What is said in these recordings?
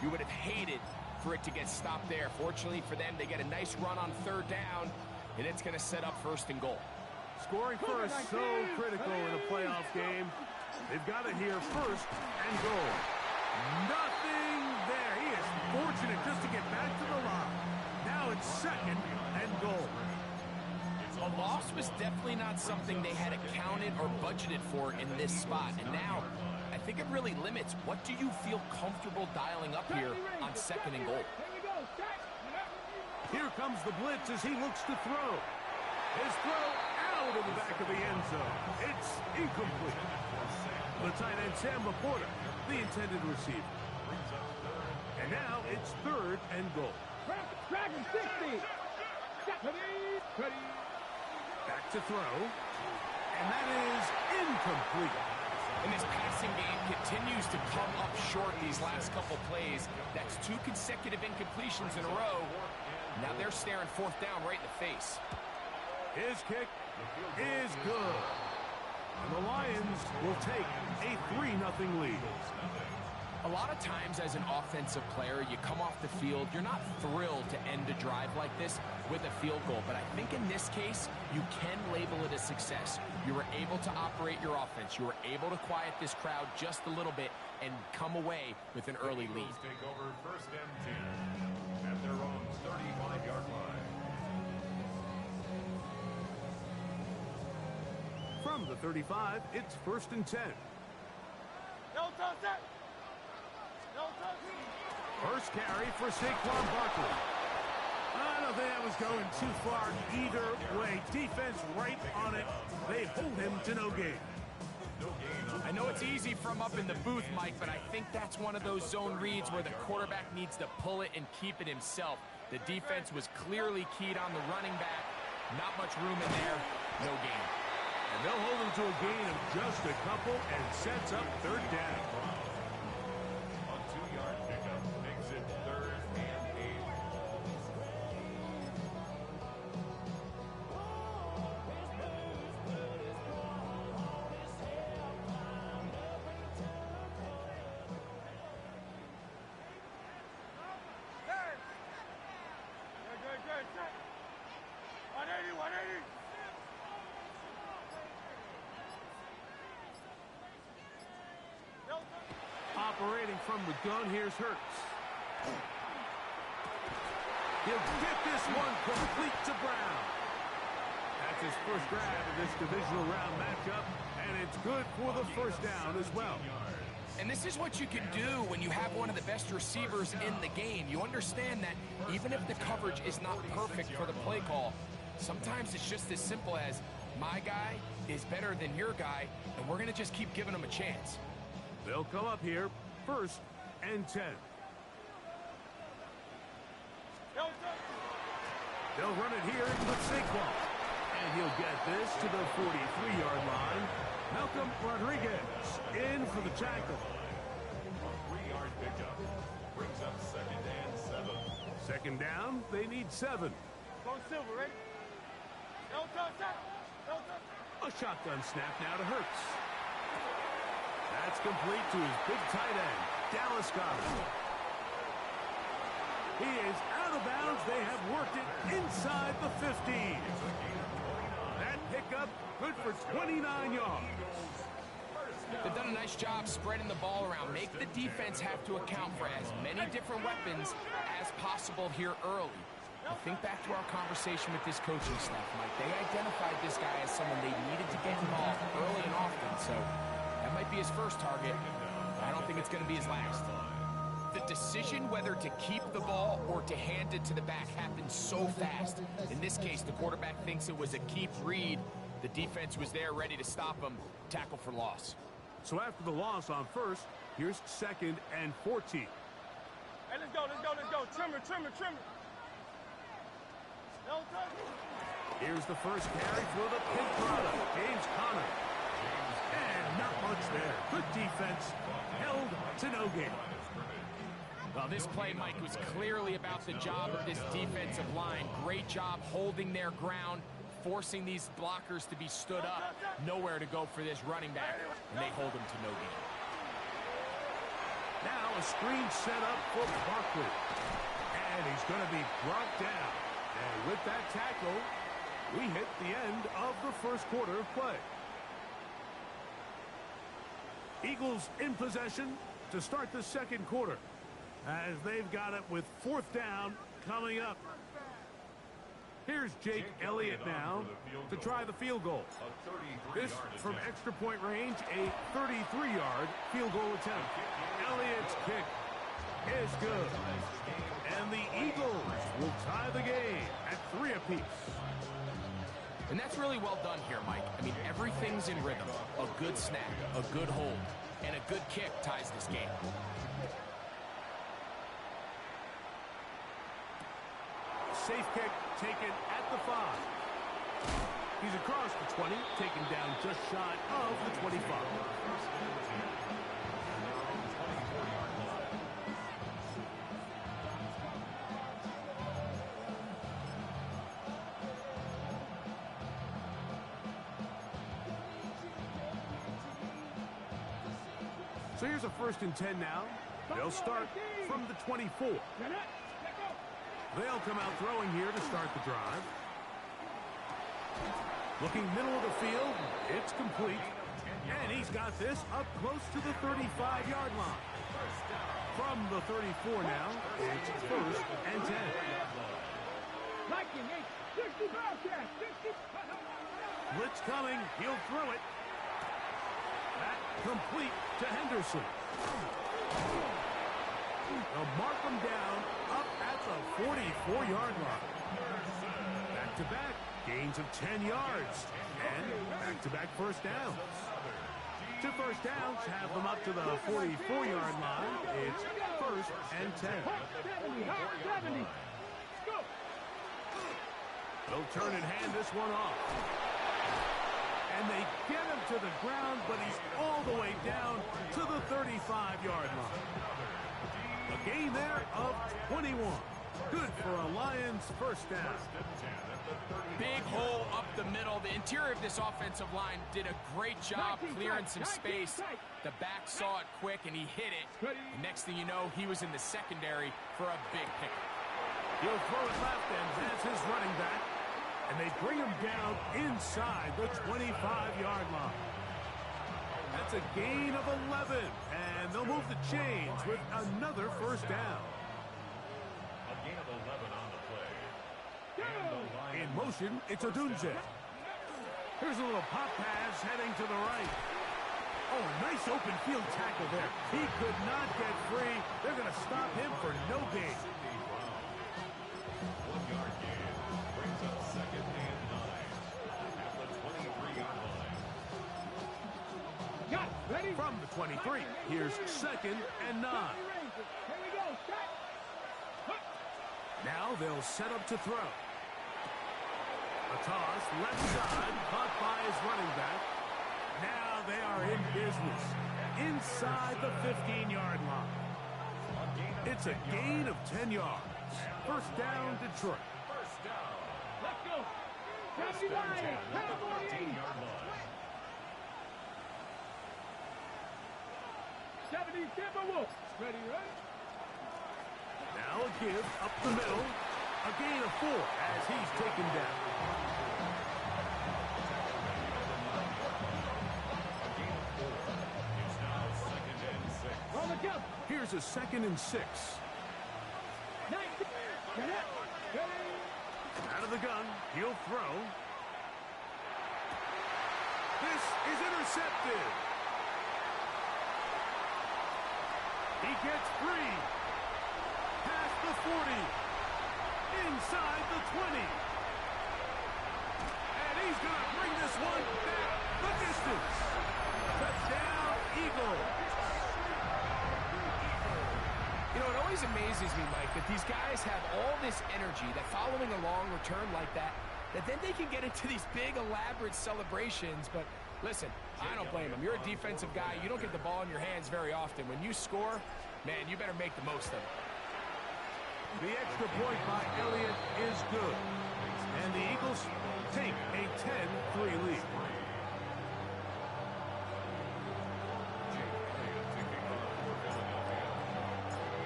You would have hated for it to get stopped there. Fortunately for them, they get a nice run on third down, and it's going to set up first and goal. Scoring first, so critical in a playoff game. They've got it here, first and goal. Nothing there. He is fortunate just to get back to the line. Now it's second and goal. A loss was definitely not something they had accounted or budgeted for in this spot. And now, I think it really limits what do you feel comfortable dialing up here on second and goal. Here comes the blitz as he looks to throw. His throw out of the back of the end zone. It's incomplete. The tight end, Sam Laporta, the intended receiver. And now it's third and goal. Track him, 60. Back to throw. And that is incomplete. And this passing game continues to come up short these last couple plays. That's 2 consecutive incompletions in a row. Now they're staring fourth down right in the face. His kick is good. And the Lions will take a 3-0 lead. A lot of times as an offensive player, you come off the field, you're not thrilled to end a drive like this with a field goal. But I think in this case, you can label it a success. You were able to operate your offense. You were able to quiet this crowd just a little bit and come away with an early lead. Take over first and 10 at their own 35-yard line. From the 35, it's first and 10. First carry for Saquon Barkley. I don't think that was going too far either way. Defense right on it. They hold him to no gain. I know it's easy from up in the booth, Mike, but I think that's one of those zone reads where the quarterback needs to pull it and keep it himself. The defense was clearly keyed on the running back. Not much room in there. No gain. And they'll hold him to a gain of just a couple and sets up third down. A 2-yard pickup makes it third and 8. Good. 180, 180. Operating from the gun, here's Hurts. He'll get this one complete to Brown. That's his first grab of this divisional round matchup, and it's good for the first down as well. And this is what you can do when you have one of the best receivers in the game. You understand that even if the coverage is not perfect for the play call, sometimes it's just as simple as my guy is better than your guy, and we're going to just keep giving him a chance. They'll come up here, first and 10. They'll run it here with Saquon. And he'll get this to the 43-yard line. Malcolm Rodriguez in for the tackle. A 3-yard pickup brings up second and 7. Second down, they need 7. Go Silver, ready? A shotgun snap now to Hurts. That's complete to his big tight end, Dallas Goedert. He is out of bounds. They have worked it inside the 15. That pickup good for 29 yards. They've done a nice job spreading the ball around. Make the defense have to account for as many different weapons as possible here early. Now think back to our conversation with this coaching staff, Mike. They identified this guy as someone they needed to get involved early and often, so that might be his first target, but I don't think it's going to be his last. The decision whether to keep the ball or to hand it to the back happens so fast. In this case, the quarterback thinks it was a keep read. The defense was there ready to stop him. Tackle for loss. So after the loss on first, here's second and 14. Hey, let's go. Trimmer. Here's the first carry for the pin product, James Conner. And not much there. Good defense, held to no gain. Well, this play, Mike, was clearly about the job of this defensive line. Great job holding their ground, forcing these blockers to be stood up. Nowhere to go for this running back, and they hold him to no gain. Now a screen set up for Barkley. And he's going to be brought down. And with that tackle, we hit the end of the first quarter of play. Eagles in possession to start the second quarter, as they've got it with fourth down coming up. Here's Jake Elliott now to try the field goal. This from extra point range, a 33-yard field goal attempt. Elliott's kick is good. And the Eagles will tie the game at 3 apiece. And that's really well done here, Mike. I mean, everything's in rhythm. A good snap, a good hold, and a good kick ties this game. Safe kick taken at the 5. He's across the 20, taken down just shy of the 25. So here's a 1st and 10 now. They'll start from the 24. They'll come out throwing here to start the drive. Looking middle of the field, it's complete. And he's got this up close to the 35-yard line. From the 34 now, it's 1st and 10. Blitz coming, he'll throw it. That complete to Henderson. They'll mark him down up at the 44-yard line. Back-to-back gains of 10 yards. And back-to-back first downs. 2 first downs have them up to the 44-yard line. It's 1st and 10. They'll turn and hand this one off. And they get him to the ground, but he's all the way down to the 35-yard line. A gain there of 21. Good for a Lions first down. Big hole up the middle. The interior of this offensive line did a great job clearing some space. The back saw it quick, and he hit it. The next thing you know, he was in the secondary for a big pickup. He'll throw it left, and that's his running back. And they bring him down inside the 25-yard line. That's a gain of 11, and they'll move the chains with another first down. A gain of 11 on the play. In motion, it's Odunze. Here's a little pop pass heading to the right. Oh, a nice open field tackle there. He could not get free. They're going to stop him for no gain. 1 yard gain brings up 2nd and 9 at the 23-yard line. Ready? From the 23, here's 2nd and 9. Now they'll set up to throw. A toss, left side, caught by his running back. Now they are in business inside the 15-yard line. It's a gain of 10 yards. First down, Detroit. First down. Let's go. First and 10 at the 13-yard line. 70 Timberwolves. Ready, ready? Now a give up the middle. A gain of 4 as he's taken down. A gain of 4. It's now 2nd and 6. On the jump. Here's a 2nd and 6. 19. Out of the gun, he'll throw. This is intercepted. He gets free. Past the 40. Inside the 20. And he's going to bring this one back the distance. Touchdown, Eagles. You know, it always amazes me, Mike, that these guys have all this energy that following a long return like that then they can get into these big, elaborate celebrations. But listen, I don't blame them. You're a defensive guy. You don't get the ball in your hands very often. When you score, man, you better make the most of it. The extra point by Elliott is good. And the Eagles take a 10-3 lead.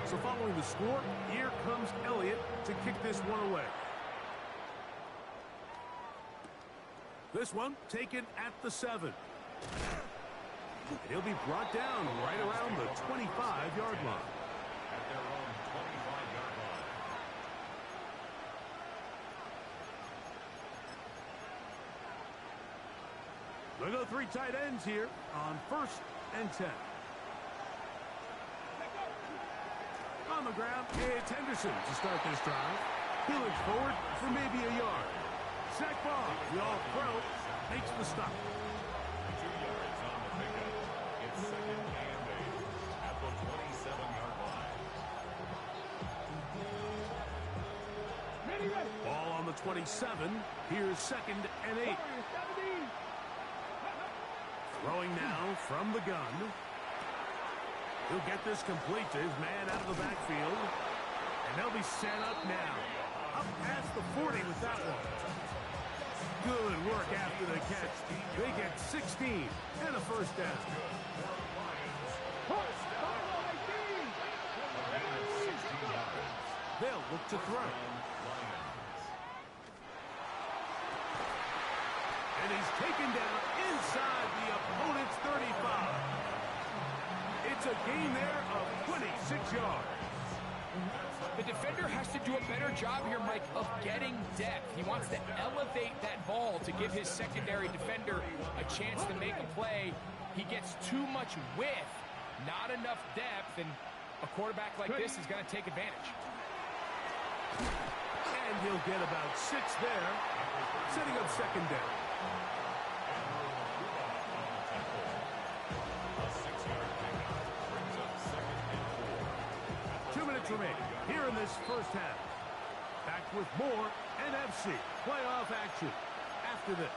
So following the score, here comes Elliott to kick this one away. This one taken at the 7. And he'll be brought down right around the 25-yard line. At their own 25-yard line. They'll go 3 tight ends here on 1st and 10. On the ground, it's Henderson to start this drive. He looks forward for maybe a yard. Sack ball, the all-pro makes the stop. 2 yards on the pickup. It's 2nd and 8 at the 27-yard line. Ready, ready. Ball on the 27. Here's 2nd and 8. Throwing now from the gun. He'll get this complete to his man out of the backfield. And they'll be set up now. Up past the 40 with that one. Good work after the catch. They get 16 and a first down. They'll look to throw. And he's taken down inside the opponent's 35. It's a gain there of 26 yards. The defender has to do a better job here, Mike, of getting depth. He wants to elevate that ball to give his secondary defender a chance to make a play. He gets too much width, not enough depth, and a quarterback like this is going to take advantage. And he'll get about 6 there, setting up 2nd down. A 6-yard pickup brings up 2nd and 4. 2 minutes remaining here in this first half. Back with more NFC playoff action after this.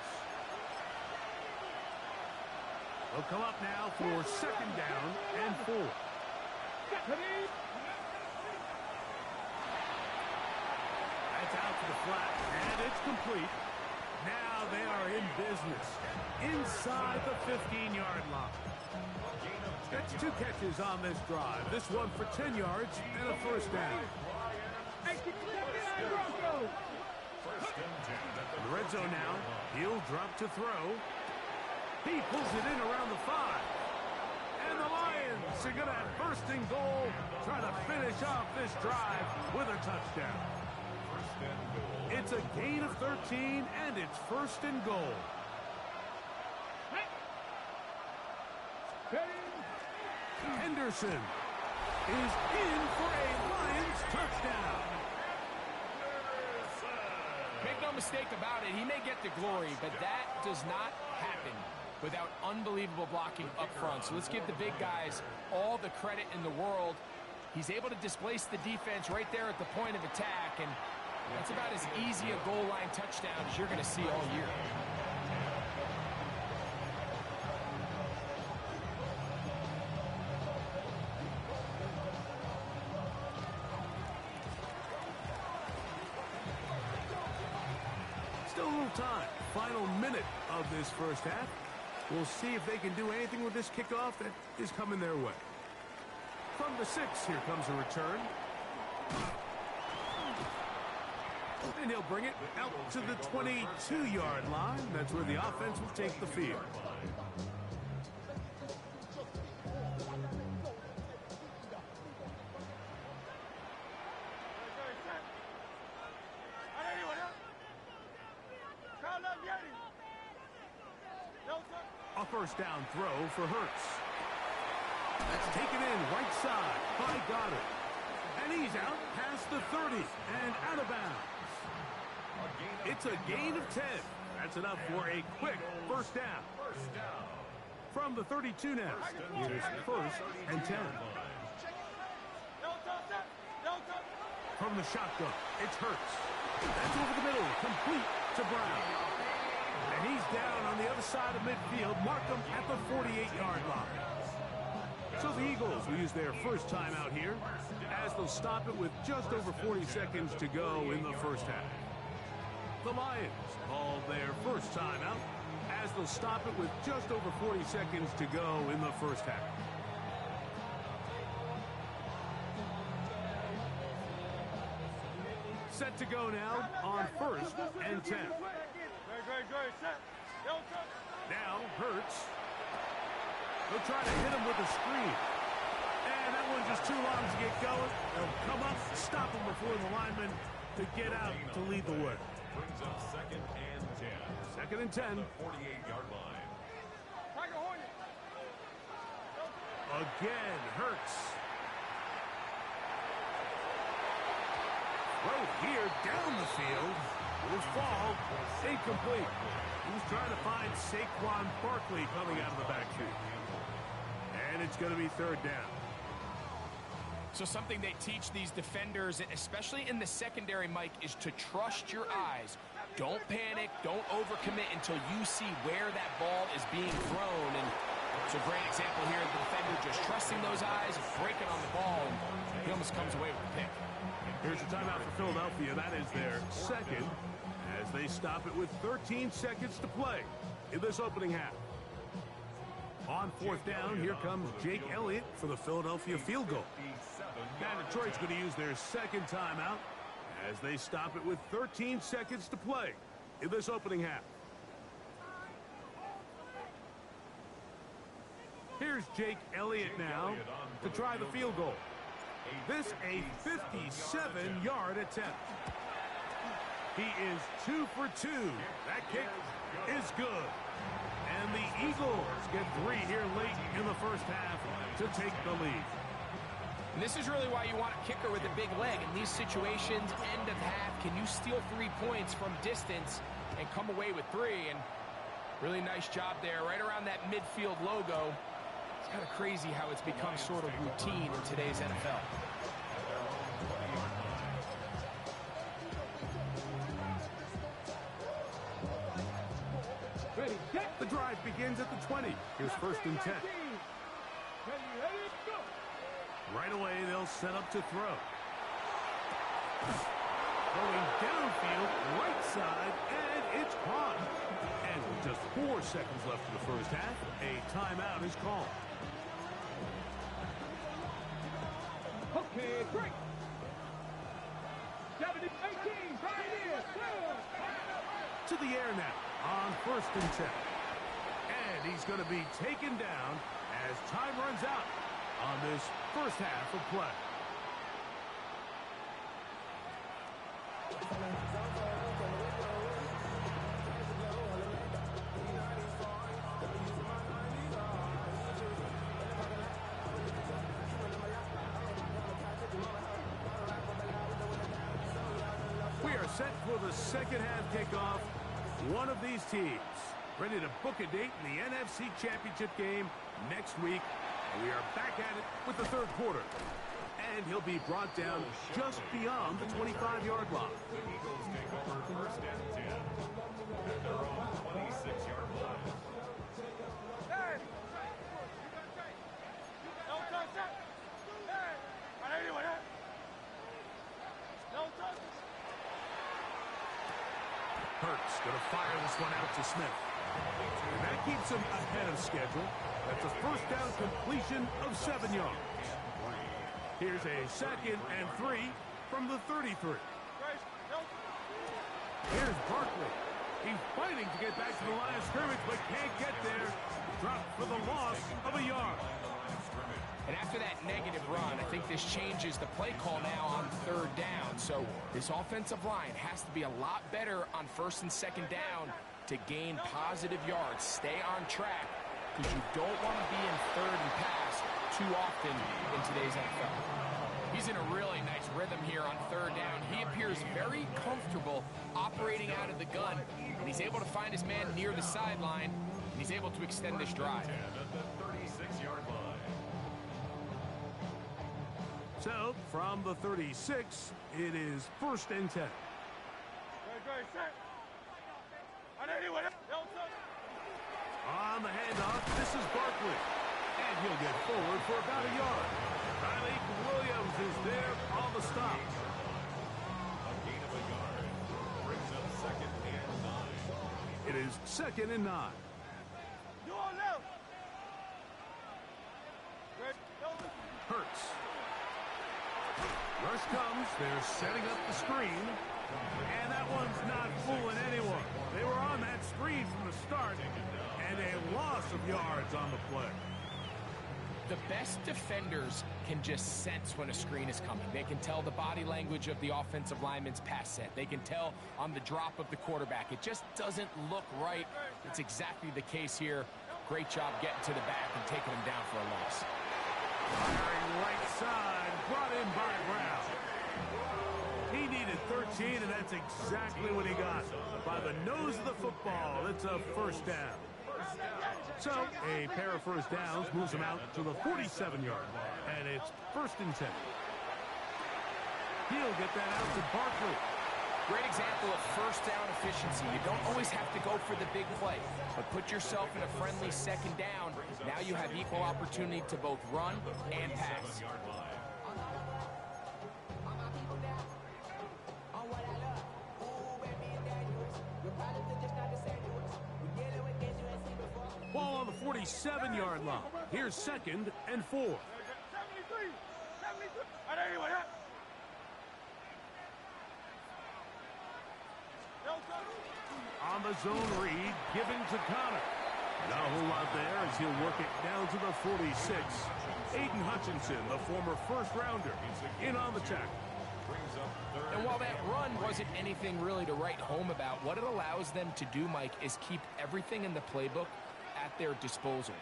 They'll come up now for 2nd down and 4. That's out to the flat, and it's complete. Now they are in business inside the 15-yard line. That's 2 catches on this drive. This one for 10 yards and a first down. In the red zone now, he'll drop to throw. He pulls it in around the 5. And the Lions are going to have 1st and goal, trying to finish off this drive with a touchdown. It's a gain of 13, and it's 1st and goal. Henderson is in for a Lions touchdown. Make no mistake about it, he may get the glory, but that does not happen without unbelievable blocking up front. So let's give the big guys all the credit in the world. He's able to displace the defense right there at the point of attack, and that's about as easy a goal line touchdown as you're going to see all year. Still a little time. Final minute of this first half. We'll see if they can do anything with this kickoff that is coming their way. From the 6, here comes a return. And he'll bring it out to the 22-yard line. That's where the offense will take the field. A first down throw for Hurts. That's taken in right side by Goddard. And he's out past the 30 and out of bounds. It's a gain of 10. That's enough for a quick first down. From the 32 now, here's 1st and 10. From the shotgun, it's Hurts. That's over the middle, complete to Brown. And he's down on the other side of midfield. Mark him at the 48-yard line. So the Eagles will use their first time out here as they'll stop it with just over 40 seconds to go in the first half. The Lions call their first time out as they'll stop it with just over 40 seconds to go in the first half. Set to go now on 1st and 10. Now Hurts. They'll try to hit him with a screen. And that one's just too long to get going. They'll come up, stop him before the lineman to get out to lead the way. Brings up 2nd and 10. 2nd and 10. The 48-yard line. Again, Hurts. Throw here down the field. Will fall. Incomplete. He was trying to find Saquon Barkley coming out of the backfield. And it's going to be 3rd down. So something they teach these defenders, especially in the secondary, Mike, is to trust your eyes. Don't panic. Don't overcommit until you see where that ball is being thrown. And it's a great example here of the defender just trusting those eyes, breaking on the ball, and he almost comes away with the pick. Here's a timeout for Philadelphia. That is their 2nd as they stop it with 13 seconds to play in this opening half. On 4th down, here comes Jake Elliott for the Philadelphia field goal. Now Detroit's going to use their 2nd timeout as they stop it with 13 seconds to play in this opening half. Here's Jake Elliott now to try the field goal. This a 57-yard attempt. He is 2 for 2. That kick is good. And the Eagles get 3 here late in the first half to take the lead. And this is really why you want a kicker with a big leg. In these situations, end of half, can you steal 3 points from distance and come away with 3? And really nice job there, right around that midfield logo. It's kind of crazy how it's become sort of routine in today's NFL. The drive begins at the 20. Here's 1st and 10. Right away, they'll set up to throw. Going downfield, right side, and it's caught. And with just 4 seconds left in the first half, a timeout is called. Okay, great. 18, right here. To the air now on 1st and 10. And he's going to be taken down as time runs out on this first half of play. We are set for the second half kickoff. One of these teams ready to book a date in the NFC Championship game next week. And we are back at it with the 3rd quarter. And he'll be brought down just beyond the 25-yard line. The Eagles take over 1st and 10 at their own 26-yard line. Hurts going to fire this one out to Smith. And that keeps him ahead of schedule. That's a 1st down completion of 7 yards. Here's a 2nd and 3 from the 33. Here's Barkley. He's fighting to get back to the line of scrimmage, but can't get there. Dropped for the loss of a yard. And after that negative run, I think this changes the play call now on 3rd down. So this offensive line has to be a lot better on 1st and 2nd down to gain positive yards. Stay on track because you don't want to be in 3rd and pass too often in today's NFL. He's in a really nice rhythm here on 3rd down. He appears very comfortable operating out of the gun, and he's able to find his man near the sideline, and he's able to extend this drive. At the 36-yard line. So, from the 36, it is 1st and 10. On the handoff, this is Barkley. And he'll get forward for about a yard. Riley Williams is there on the stop. A gain of a yard. Brings up 2nd and 9. It is 2nd and 9. Hurts. Rush comes. They're setting up the screen. And that one's not fooling anyone. They were on that screen from the start. And a loss of yards on the play. The best defenders can just sense when a screen is coming. They can tell the body language of the offensive lineman's pass set. They can tell on the drop of the quarterback. It just doesn't look right. It's exactly the case here. Great job getting to the back and taking him down for a loss. Firing right side, brought in by Brown. He needed 13, and that's exactly what he got. By the nose of the football, it's a first down. So, a pair of first downs moves him out to the 47-yard line, and it's 1st and 10. He'll get that out to Barkley. Great example of first down efficiency. You don't always have to go for the big play, but put yourself in a friendly second down. Now you have equal opportunity to both run and pass. Ball on the 47-yard line. Here's 2nd and 4. 73. On the zone read, giving to Connor. Not a whole lot there as he'll work it down to the 46. Aiden Hutchinson, the former first-rounder, in on the tackle. And while that run wasn't anything really to write home about, what it allows them to do, Mike, is keep everything in the playbook at their disposal.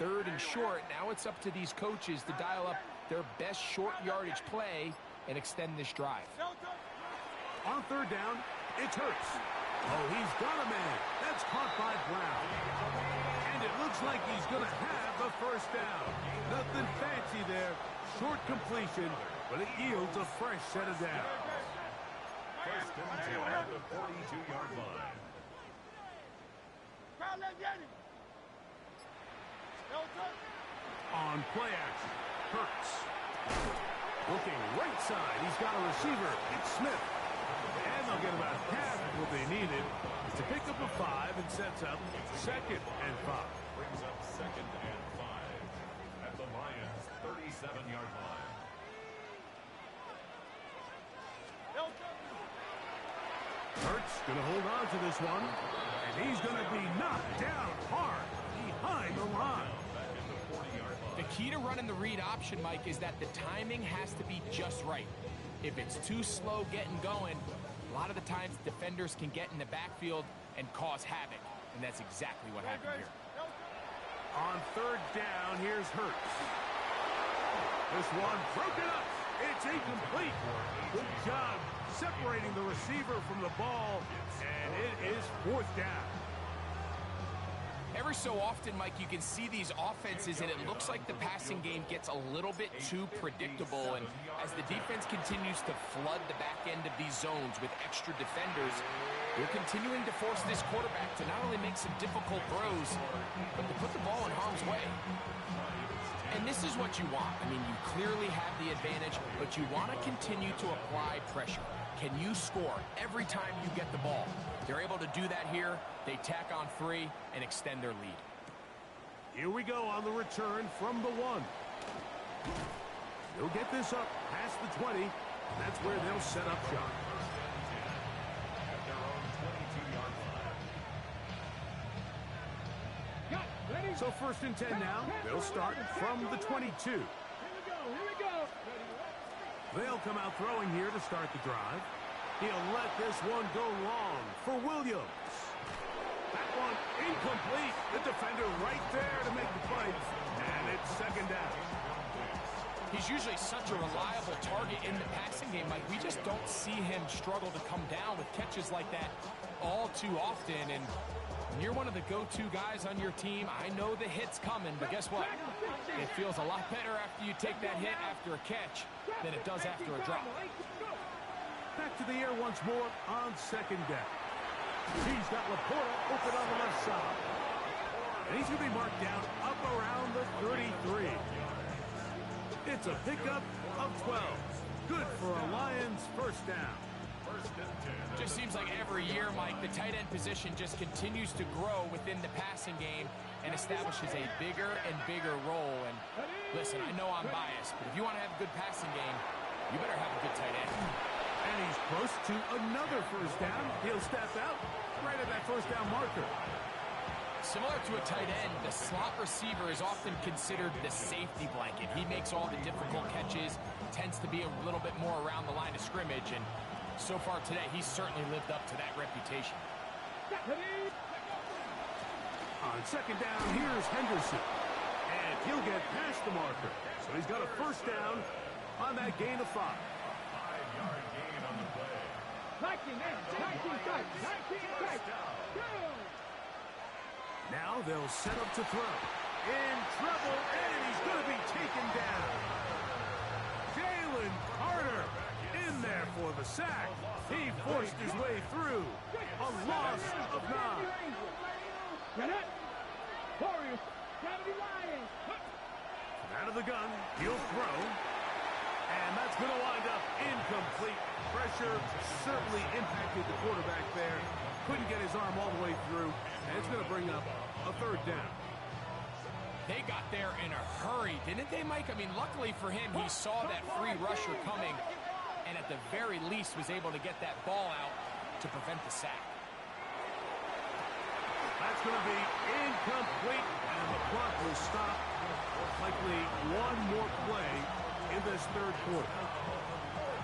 3rd and short, now it's up to these coaches to dial up their best short yardage play and extend this drive. On 3rd down, it's Hurts. Oh, he's got a man. That's caught by Brown. And it looks like he's going to have the first down. Nothing fancy there. Short completion, but it yields a fresh set of downs. 1st and 10 at the 42-yard line. On play action, Hurts. Looking right side, he's got a receiver. It's Smith. And they'll get about half of what they needed. It's a pickup of 5 and sets up 2nd and 5. Brings up 2nd and 5 at the Lions' 37-yard line. Hurts going to hold on to this one. And he's going to be knocked down hard behind the line. The key to running the read option, Mike, is that the timing has to be just right. If it's too slow getting going, a lot of the times defenders can get in the backfield and cause havoc. And that's exactly what happened here. On 3rd down, here's Hurts. This one broken up. It's incomplete. Good job separating the receiver from the ball. And it is 4th down. Every so often, Mike, you can see these offenses, and it looks like the passing game gets a little bit too predictable. And as the defense continues to flood the back end of these zones with extra defenders, they're continuing to force this quarterback to not only make some difficult throws, but to put the ball in harm's way. And this is what you want. I mean, you clearly have the advantage, but you want to continue to apply pressure. Can you score every time you get the ball? They're able to do that here. They tack on 3 and extend their lead. Here we go on the return from the 1. They'll get this up past the 20. And that's where they'll set up shop. At their own 22-yard line. So 1st and 10 now. They'll start from the 22. Here we go. They'll come out throwing here to start the drive. He'll let this one go long for Williams. That one incomplete. The defender right there to make the play. And it's 2nd down. He's usually such a reliable target in the passing game, Mike. We just don't see him struggle to come down with catches like that all too often. And when you're one of the go-to guys on your team, I know the hit's coming, but guess what? It feels a lot better after you take that hit after a catch than it does after a drop. Back to the air once more on 2nd down. He's got Laporta open on the left side. And he's going to be marked down up around the 33. It's a pickup of 12. Good for a Lions first down. Just seems like every year, Mike, the tight end position just continues to grow within the passing game and establishes a bigger and bigger role. And listen, I know I'm biased, but if you want to have a good passing game, You better have a good tight end. And he's close to another first down. He'll step out right at that first down marker. Similar to a tight end, the slot receiver is often considered the safety blanket. He makes all the difficult catches, tends to be a little bit more around the line of scrimmage, and so far today, he's certainly lived up to that reputation. On second down, here's Henderson. And he'll get past the marker. So he's got a first down on that gain of 5. 5-yard gain on the play. 19 strikes. Now they'll set up to throw. In trouble, and he's going to be taken down. Jalen Carter in there for the sack. He forced his way through. A loss of 9. Warriors, gotta be lying. Out of the gun, he'll throw. And that's going to wind up incomplete. Pressure certainly impacted the quarterback there. Couldn't get his arm all the way through. And it's going to bring up a third down. They got there in a hurry, didn't they, Mike? I mean, luckily for him, he saw that free rusher coming and at the very least was able to get that ball out to prevent the sack. That's going to be incomplete, and the clock will stop. Likely one more play in this third quarter.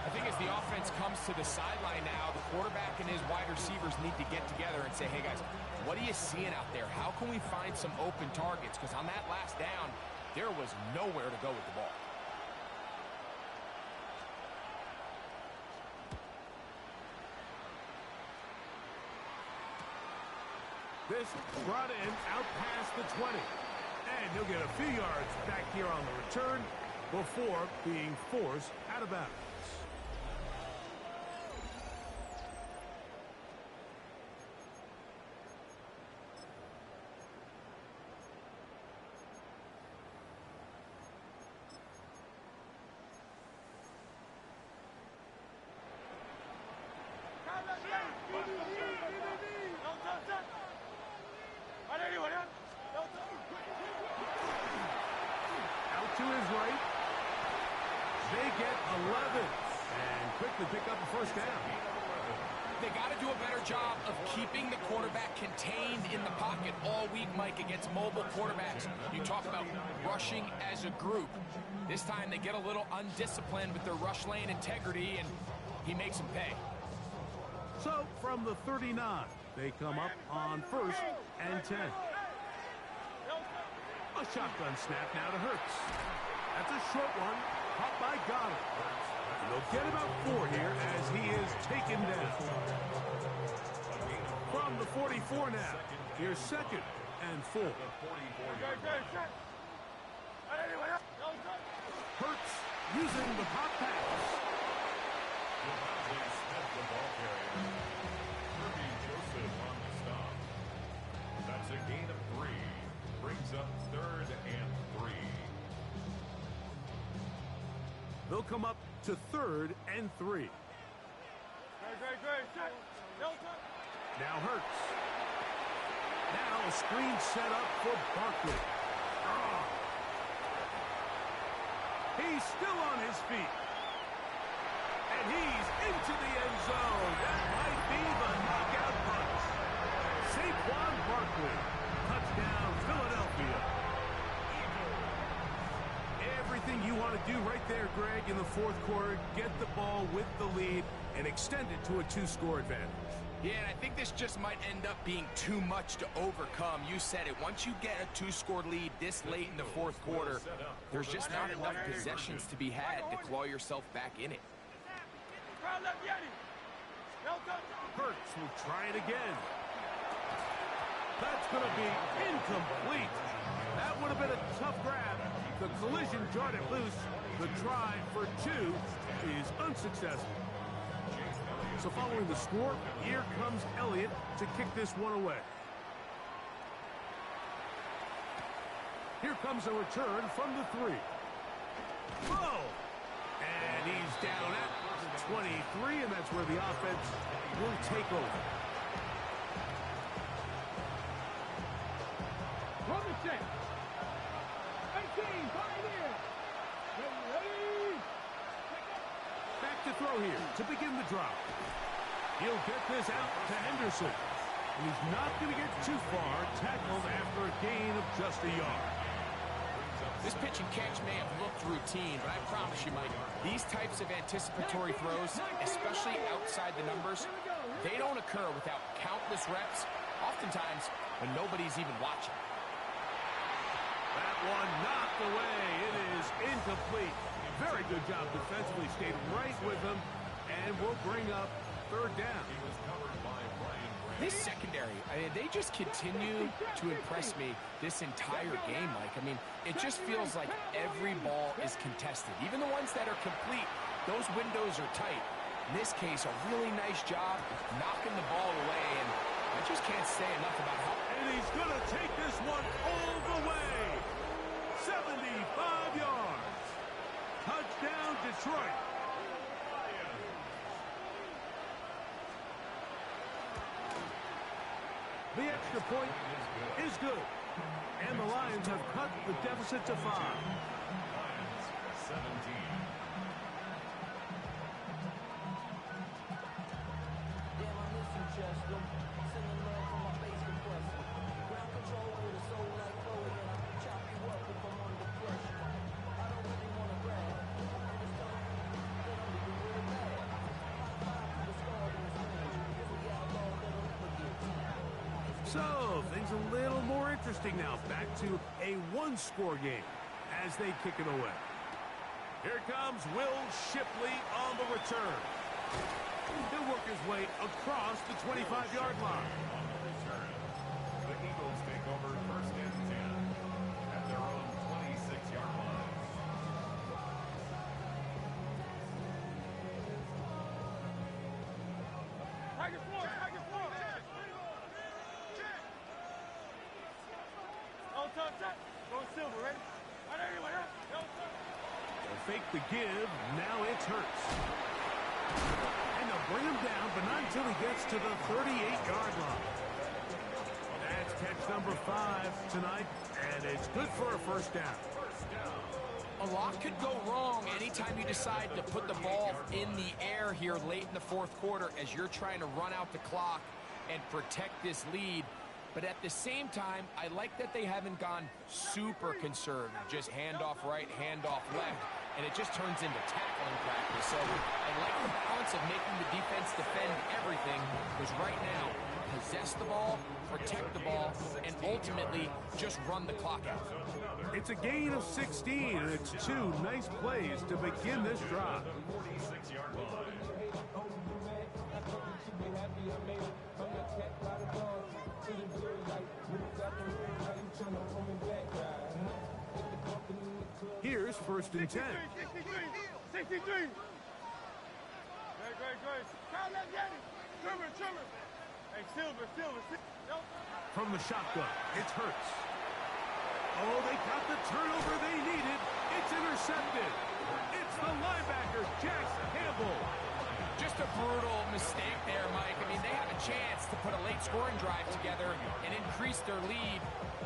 I think as the offense comes to the sideline now, the quarterback and his wide receivers need to get together and say, hey, guys, what are you seeing out there? How can we find some open targets? Because on that last down, there was nowhere to go with the ball. This brought in out past the 20. And he'll get a few yards back here on the return before being forced out of bounds. Out to his right. They get 11 and quickly pick up a first down. They got to do a better job of keeping the quarterback contained in the pocket all week, Mike, against mobile quarterbacks. You talk about rushing as a group. This time they get a little undisciplined with their rush lane integrity, and he makes them pay. So from the 39, they come up on 1st and 10. A shotgun snap now to Hurts. That's a short one, caught by Goddard. And they'll get about 4 here as he is taken down. From the 44 now, here's 2nd and 4. Hurts using the pop pass. That's a gain of 3. Brings up 3rd and 3. They'll come up to 3rd and 3. Now Hurts. Now a screen set up for Barkley. Oh. He's still on his feet. And he's into the end zone. That might be the knockout punch. Saquon Barkley. Touchdown, Philadelphia. Everything you want to do right there, Greg, in the 4th quarter. Get the ball with the lead and extend it to a 2-score advantage. Yeah, and I think this just might end up being too much to overcome. You said it. Once you get a 2-score lead this late in the 4th quarter, there's just not enough possessions to be had to claw yourself back in it. Hurts will try it again. That's going to be incomplete. That would have been a tough grab. The collision jarred it loose. The try for 2 is unsuccessful. So following the score, here comes Elliott to kick this one away. Here comes a return from the 3. Whoa! And he's down at 23, and that's where the offense will take over. From the set. 18, Pioneer. Ready. Back to throw here to begin the drop. He'll get this out to Henderson. And he's not going to get too far, tackled after a gain of just a yard. This pitch and catch may have looked routine, but I promise you, Mike, these types of anticipatory throws, especially outside the numbers, they don't occur without countless reps, oftentimes when nobody's even watching. That one knocked away. It is incomplete. Very good job defensively. Stayed right with him, and will bring up third down. This secondary, they just continue to impress me this entire game, Mike. I mean, it just feels like every ball is contested. Even the ones that are complete, those windows are tight. In this case, a really nice job knocking the ball away, and I just can't say enough about how... And he's going to take this one all the way. 75 yards. Touchdown, Detroit. The extra point is good. And the Lions have cut the deficit to 5. Lions, 17. Damn, I miss you, Chester. Sending love from my base compressor. Ground control with a soul like Chloe, and I chop you up if I'm under pressure. I don't really want to brag. I'm just telling you that I'm looking really bad. High five to the star in this ring. Here's a outlaw that'll never get tired. So, things a little more interesting now. Back to a one-score game as they kick it away. Here comes Will Shipley on the return. He'll work his way across the 25-yard line. On the return, the Eagles take over first and 10 at their own 26-yard line. Target four, target four. Oh, touch. Going silver, ready? Right anyway, huh? They'll fake the give. Now it's Hurts. And they'll bring him down, but not until he gets to the 38-yard line. That's catch number 5 tonight, and it's good for a first down. A lot could go wrong anytime you decide to put the ball in the air here late in the fourth quarter as you're trying to run out the clock and protect this lead. But at the same time, I like that they haven't gone super conservative. Just handoff right, handoff left, and it just turns into tackling practice. So I like the balance of making the defense defend everything, because right now, possess the ball, protect the ball, and ultimately just run the clock out. It's a gain of 16, and it's 2 nice plays to begin this drive. 46-yard line. Here's first and 10. 63. Great. Kyle left Yanni. Trimmer. Hey, Silver. From the shotgun, it's Hurts. Oh, they got the turnover they needed. It's intercepted. It's the linebacker, Jack Campbell. Just a brutal mistake there, Mike. I mean, they have a chance to put a late scoring drive together and increase their lead.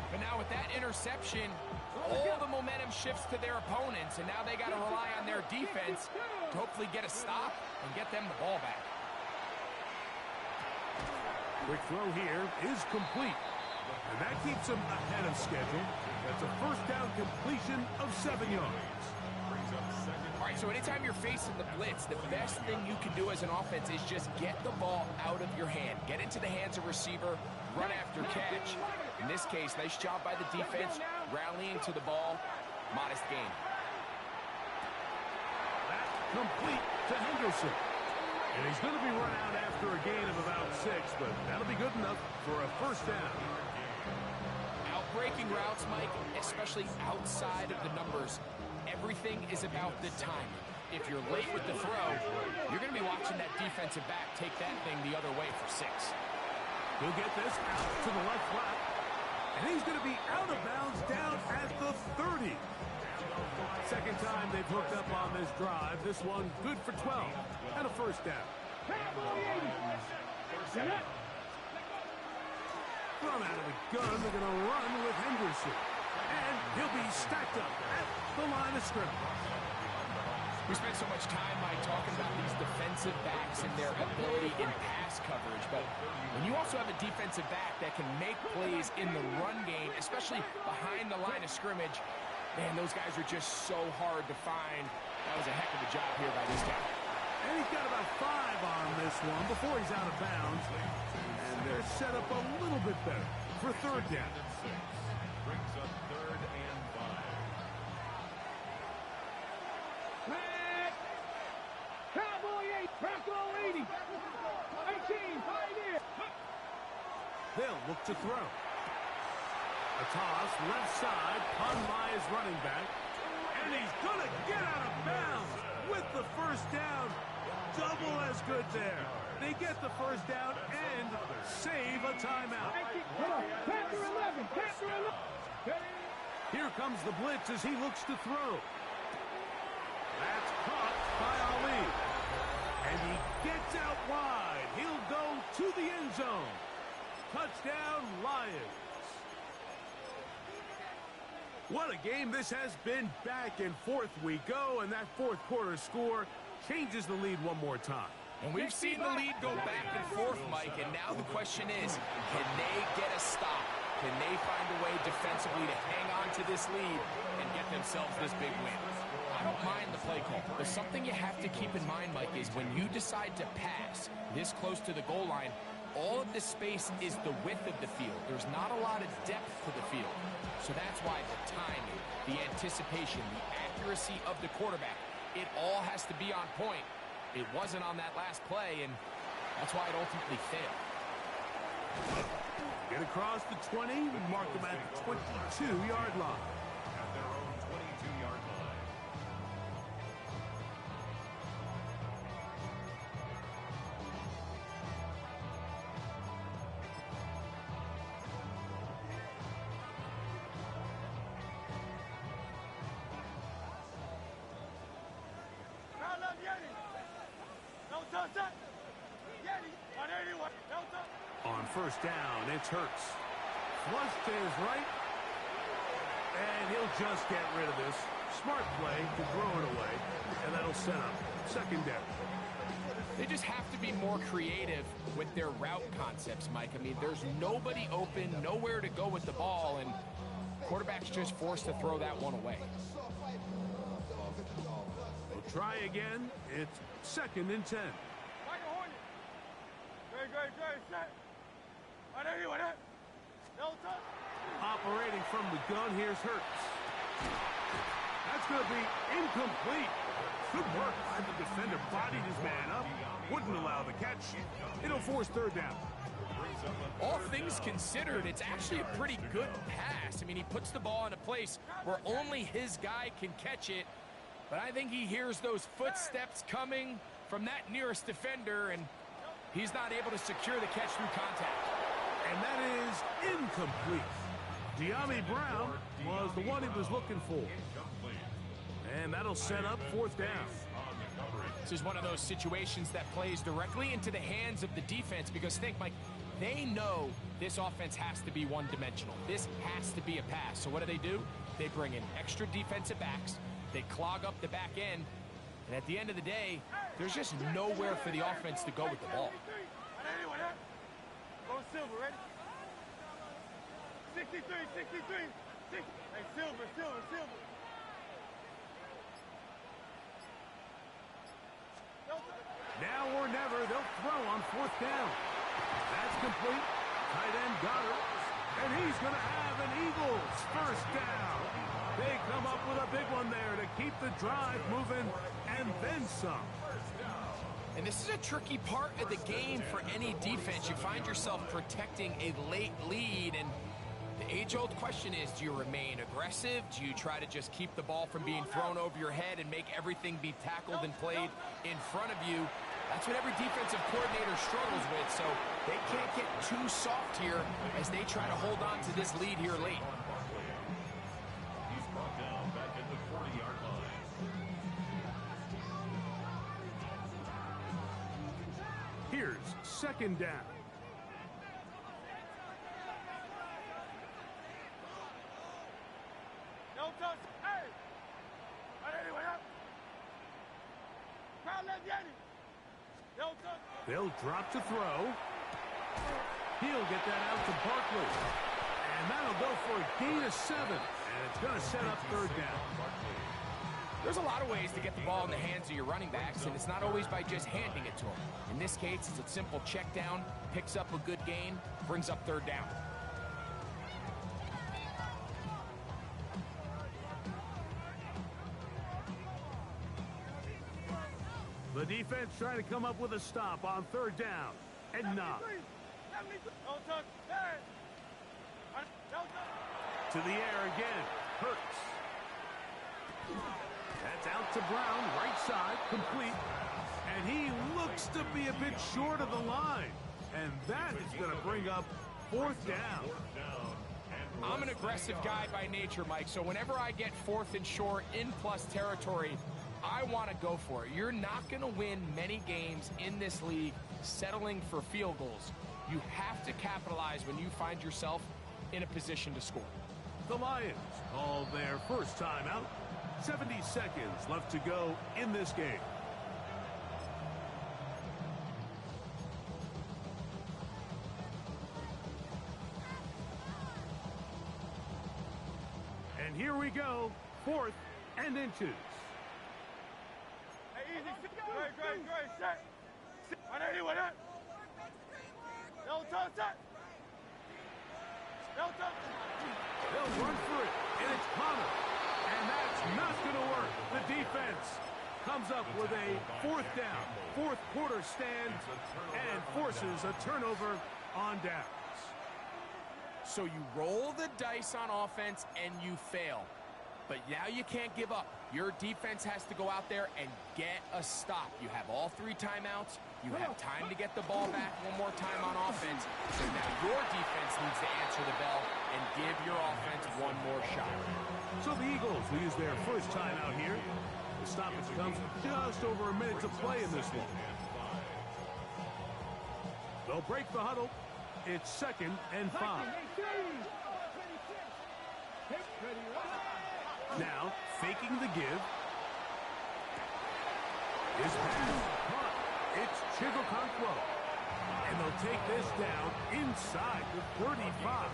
But now with that interception, all the momentum shifts to their opponents, and now they got to rely on their defense to hopefully get a stop and get them the ball back. Quick throw here is complete. And that keeps them ahead of schedule. That's a first down completion of 7 yards. All right, so anytime you're facing the blitz, the best thing you can do as an offense is just get the ball out of your hand. Get into the hands of receiver, run after catch. In this case, nice job by the defense, rallying to the ball. Modest gain. That's complete to Henderson. And he's going to be run out after a gain of about 6, but that'll be good enough for a first down. Outbreaking routes, Mike, especially outside of the numbers, everything is about the timing. If you're late with the throw, you're going to be watching that defensive back take that thing the other way for 6. He'll get this out to the left flat. And he's going to be out of bounds down at the 30. Second time they've hooked up on this drive. This one good for 12 and a first down. Run out of the gun. They're going to run with Henderson. And he'll be stacked up at the line of scrimmage. We spent so much time, Mike, talking about these defensive backs and their ability in pass coverage, but when you also have a defensive back that can make plays in the run game, especially behind the line of scrimmage, man, those guys are just so hard to find. That was a heck of a job here by this guy. And he's got about 5 on this one before he's out of bounds. And they're set up a little bit better for third down. Brings up 3rd and 5. Cowboy 8, Bronco 80. 18, Pioneer. They'll look to throw. A toss, left side, pun by his running back. And he's going to get out of bounds with the first down. Double as good there. They get the first down and save a timeout. Panther 11, Panther 11. Here comes the blitz as he looks to throw. That's caught by Ali. And he gets out wide. He'll go to the end zone. Touchdown, Lions. What a game this has been. Back and forth we go, and that fourth quarter score changes the lead one more time. And we've seen the lead go back and forth, Mike, and now the question is, can they get a stop? Can they find a way defensively to hang on to this lead and get themselves this big win? I don't mind the play call, but something you have to keep in mind, Mike, is when you decide to pass this close to the goal line, all of the space is the width of the field. There's not a lot of depth to the field. So that's why the timing, the anticipation, the accuracy of the quarterback, it all has to be on point. It wasn't on that last play, and that's why it ultimately failed. Get across the 20, mark them at the 22-yard line. At their own 22-yard line. Round up, Yeti. No touch that. Yeti, on 81. No touch. On first down, it's Hurts. Flush to his right. And he'll just get rid of this. Smart play to throw it away. And that'll set up second down. They just have to be more creative with their route concepts, Mike. I mean, there's nobody open, nowhere to go with the ball, and quarterback's just forced to throw that one away. We'll try again. It's second and 10. Michael Hornet. Great, set. On 81. No touch. Operating from the gun, here's Hurts. That's going to be incomplete. Good work by the defender. Bodied his man up. Wouldn't allow the catch. It'll force third down. All things considered, it's actually a pretty good pass. I mean, he puts the ball in a place where only his guy can catch it. But I think he hears those footsteps coming from that nearest defender, and he's not able to secure the catch through contact. And that is incomplete. De'Ami Brown was the one he was looking for. And that'll set up fourth down. This is one of those situations that plays directly into the hands of the defense, because think, Mike, they know this offense has to be one-dimensional. This has to be a pass. So what do? They bring in extra defensive backs. They clog up the back end. And at the end of the day, there's just nowhere for the offense to go with the ball. On 81. Go Silver, ready? 63. 60. Hey, Silver. Now or never, they'll throw on fourth down. That's complete. Tight end got it. And he's going to have an Eagles first down. They come up with a big one there to keep the drive moving and then some. And this is a tricky part of the game for any defense. You find yourself protecting a late lead, and the age-old question is, do you remain aggressive? Do you try to just keep the ball from being thrown over your head and make everything be tackled and played in front of you? That's what every defensive coordinator struggles with, so they can't get too soft here as they try to hold on to this lead here late. He's brought down back at the 40-yard line. Here's second down. No touch. Hey. On 81. They'll drop to throw. He'll get that out to Barkley. And that'll go for a gain of 7. And it's going to set up third down. There's a lot of ways to get the ball in the hands of your running backs, and it's not always by just handing it to them. In this case, it's a simple check down, picks up a good gain, brings up third down. The defense trying to come up with a stop on third down. And not. To the air again. Hurts. That's out to Brown, right side, complete. And he looks to be a bit short of the line. And that is going to bring up fourth down. I'm an aggressive guy by nature, Mike, so whenever I get fourth and short in plus territory, I want to go for it. You're not going to win many games in this league settling for field goals. You have to capitalize when you find yourself in a position to score. The Lions call their first timeout. 70 seconds left to go in this game. And here we go, 4th and inches. Hey, easy. Great. Set. On anyone, huh? No touch, set. No touch. They'll run for it, and it's Connor. And that's not going to work. The defense comes up with a 4th down, 4th quarter stand, and forces a turnover on downs. So you roll the dice on offense and you fail. But now you can't give up. Your defense has to go out there and get a stop. You have all 3 timeouts. You have time to get the ball back one more time on offense. So now your defense needs to answer the bell and give your offense one more shot. So the Eagles will use their first timeout here. The stoppage comes just over a minute to play in this one. They'll break the huddle. It's 2nd and 5. Now, faking the give. Is caught. It's Chigokonkwo. And they'll take this down inside the 35.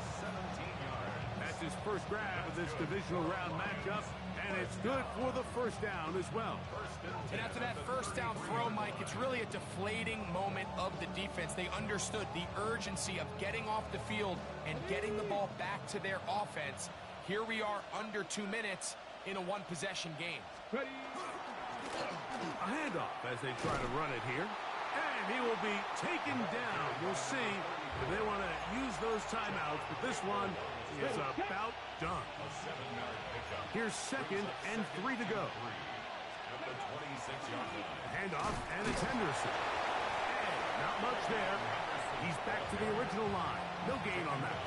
That's his first grab of this divisional round matchup, and it's good for the first down as well. And after that first down throw, Mike, it's really a deflating moment of the defense. They understood the urgency of getting off the field and getting the ball back to their offense. Here we are under 2 minutes in a one-possession game. A handoff as they try to run it here. And he will be taken down. We'll see if they want to use those timeouts, but this one is about done. Here's 2nd and 3 to go. Handoff, and it's Henderson. And not much there. He's back to the original line. No gain on that.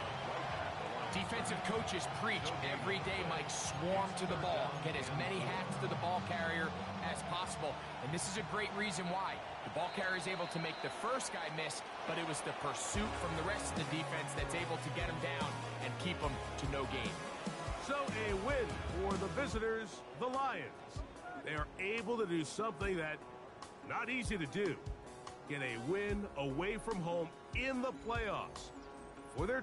Defensive coaches preach every day, Mike, swarm to the ball. Get as many hats to the ball carrier as possible. And this is a great reason why. The ball carrier is able to make the first guy miss, but it was the pursuit from the rest of the defense that's able to get him down and keep him to no gain. So a win for the visitors, the Lions. They are able to do something that not easy to do. Get a win away from home in the playoffs. For their